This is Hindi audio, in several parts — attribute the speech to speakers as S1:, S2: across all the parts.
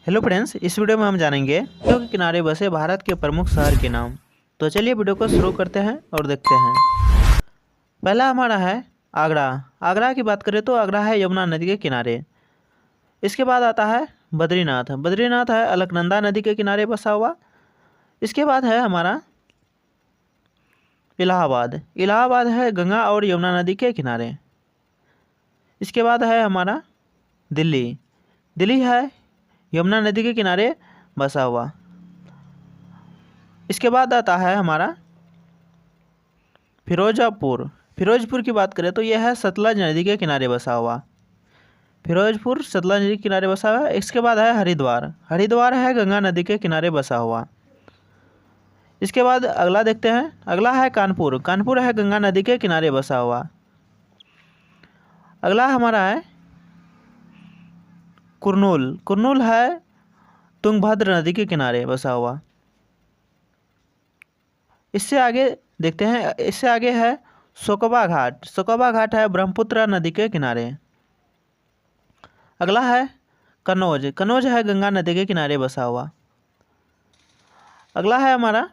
S1: हेलो फ्रेंड्स, इस वीडियो में हम जानेंगे नदियों के किनारे बसे भारत के प्रमुख शहर के नाम। तो चलिए वीडियो को शुरू करते हैं और देखते हैं। पहला हमारा है आगरा। आगरा की बात करें तो आगरा है यमुना नदी के किनारे। इसके बाद आता है बद्रीनाथ। बद्रीनाथ है अलकनंदा नदी के किनारे बसा हुआ। इसके बाद है हमारा इलाहाबाद। इलाहाबाद है गंगा और यमुना नदी के किनारे। इसके बाद है हमारा दिल्ली। दिल्ली है यमुना नदी के किनारे बसा हुआ। इसके बाद आता है हमारा फिरोजपुर। फिरोजपुर की बात करें तो यह है सतलज नदी के किनारे बसा हुआ। फिरोजपुर सतलज नदी के किनारे बसा हुआ। इसके बाद है हरिद्वार। हरिद्वार है गंगा नदी के किनारे बसा हुआ। इसके बाद अगला देखते हैं। अगला है कानपुर। कानपुर है गंगा नदी के किनारे बसा हुआ। अगला हमारा है कुर्नूल। कुर्नूल है तुंगभद्र नदी के किनारे बसा हुआ। इससे आगे देखते हैं। इससे आगे है सोकबा घाट। सोकबा घाट है ब्रह्मपुत्र नदी के किनारे। अगला है कन्नौज। कन्नौज है गंगा नदी के किनारे बसा हुआ। अगला है हमारा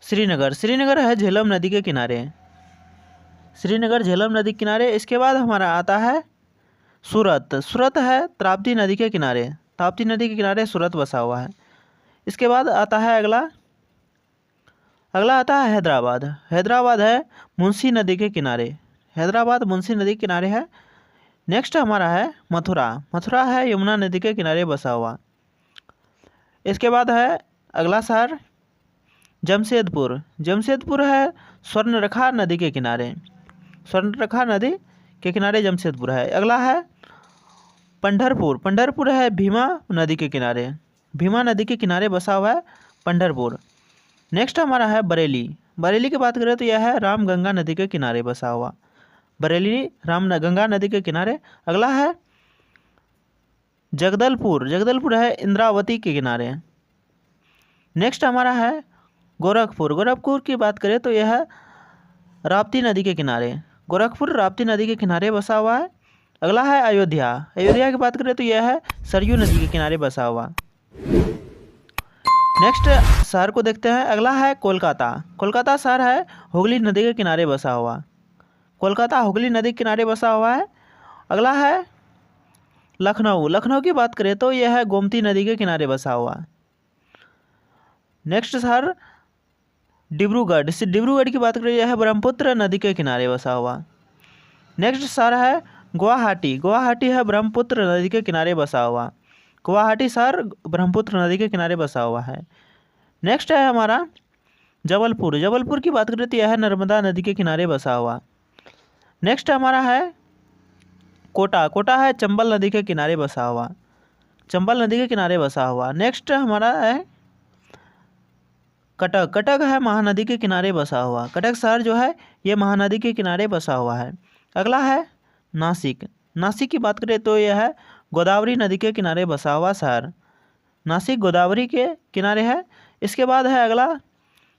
S1: श्रीनगर। श्रीनगर है झेलम नदी के किनारे। श्रीनगर झेलम नदी के किनारे। इसके बाद हमारा आता है सूरत। सूरत है ताप्ती नदी के किनारे। ताप्ती नदी के किनारे सूरत बसा हुआ है। इसके बाद आता है अगला आता है हैदराबाद। हैदराबाद है मुंशी नदी के किनारे। हैदराबाद मुंशी नदी के किनारे है। नेक्स्ट हमारा है मथुरा। मथुरा है यमुना नदी के किनारे बसा हुआ। इसके बाद है अगला शहर जमशेदपुर। जमशेदपुर है स्वर्णरेखा नदी के किनारे। स्वर्णरेखा नदी के किनारे जमशेदपुर है। अगला है पंढरपुर। पंढरपुर है भीमा नदी के किनारे। भीमा नदी के किनारे बसा हुआ है पंढरपुर। नेक्स्ट हमारा है बरेली। बरेली की बात करें तो यह है रामगंगा नदी के किनारे बसा हुआ। बरेली गंगा नदी के किनारे। अगला है जगदलपुर। जगदलपुर है इंद्रावती के किनारे। नेक्स्ट हमारा है गोरखपुर। गोरखपुर की बात करें तो यह है राप्ती नदी के किनारे। गोरखपुर राप्ती नदी के किनारे बसा हुआ है। अगला है अयोध्या। अयोध्या की बात करें तो यह है सरयू नदी के किनारे बसा हुआ। नेक्स्ट शहर को देखते हैं। अगला है कोलकाता। कोलकाता शहर है हुगली नदी के किनारे बसा हुआ। कोलकाता हुगली नदी के किनारे बसा हुआ है। अगला है लखनऊ। लखनऊ की बात करें तो यह है गोमती नदी के किनारे बसा हुआ। नेक्स्ट शहर डिब्रूगढ़। डिब्रूगढ़ की बात करें यह है ब्रह्मपुत्र नदी के किनारे बसा हुआ। नेक्स्ट शहर है गुवाहाटी। गुवाहाटी है ब्रह्मपुत्र नदी के किनारे बसा हुआ। गुवाहाटी शहर ब्रह्मपुत्र नदी के किनारे बसा हुआ है। नेक्स्ट है हमारा जबलपुर। जबलपुर की बात करें तो यह है नर्मदा नदी के किनारे बसा हुआ। नेक्स्ट हमारा है कोटा। कोटा है चंबल नदी के किनारे बसा हुआ। चंबल नदी के किनारे बसा हुआ। नेक्स्ट हमारा है कटक। कटक है महानदी के किनारे बसा हुआ। कटक शहर जो है ये महानदी के किनारे बसा हुआ है। अगला है नासिक। नासिक की बात करें तो यह है गोदावरी नदी के किनारे बसा हुआ शहर। नासिक गोदावरी के किनारे है। इसके बाद है अगला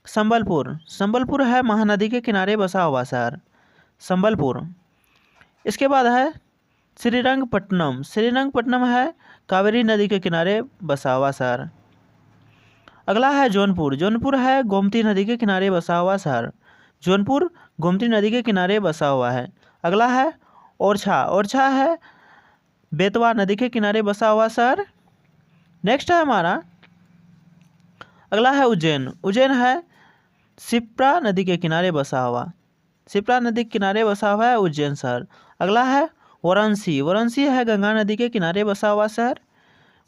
S1: संबलपुर। संबलपुर है महानदी के किनारे बसा हुआ शहर संबलपुर। इसके बाद है श्रीरंगपट्टनम। श्रीरंगपट्टनम है कावेरी नदी के किनारे बसा हुआ शहर। अगला है जौनपुर। जौनपुर है गोमती नदी के किनारे बसा हुआ शहर। जौनपुर गोमती नदी के किनारे बसा हुआ है। अगला है ओरछा। ओरछा है बेतवा नदी के किनारे बसा हुआ शहर। नेक्स्ट है हमारा अगला है उज्जैन। उज्जैन है शिप्रा नदी के किनारे बसा हुआ। शिप्रा नदी के किनारे बसा हुआ है उज्जैन शहर। अगला है वाराणसी। वाराणसी है गंगा नदी के किनारे बसा हुआ शहर।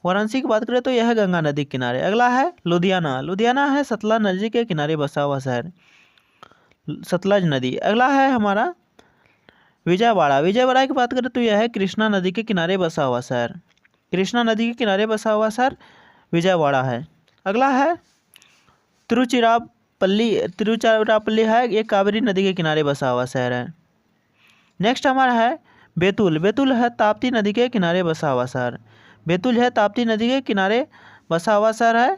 S1: वाराणसी की बात करें तो यह है गंगा नदी के किनारे। अगला है लुधियाना। लुधियाना है सतलज नदी के किनारे बसा हुआ शहर सतलज नदी। अगला है हमारा विजयवाड़ा। विजयवाड़ा की बात करें तो यह है कृष्णा नदी के किनारे बसा हुआ शहर। कृष्णा नदी के किनारे बसा हुआ शहर विजयवाड़ा है। अगला है तिरुचिरापल्ली। तिरुचिरापल्ली है ये कावेरी नदी के किनारे बसा हुआ शहर है। नेक्स्ट हमारा है बैतूल। बैतूल है ताप्ती नदी के किनारे बसा हुआ शहर। बैतूल है ताप्ती नदी के किनारे बसा हुआ शहर है।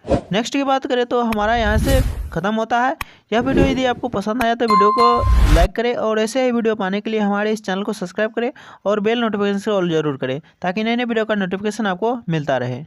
S1: नेक्स्ट की बात करें तो हमारा यहाँ से ख़त्म होता है यह वीडियो। यदि आपको पसंद आया तो वीडियो को लाइक करें और ऐसे ही वीडियो पाने के लिए हमारे इस चैनल को सब्सक्राइब करें और बेल नोटिफिकेशन से ऑल जरूर करें ताकि नए नए वीडियो का नोटिफिकेशन आपको मिलता रहे।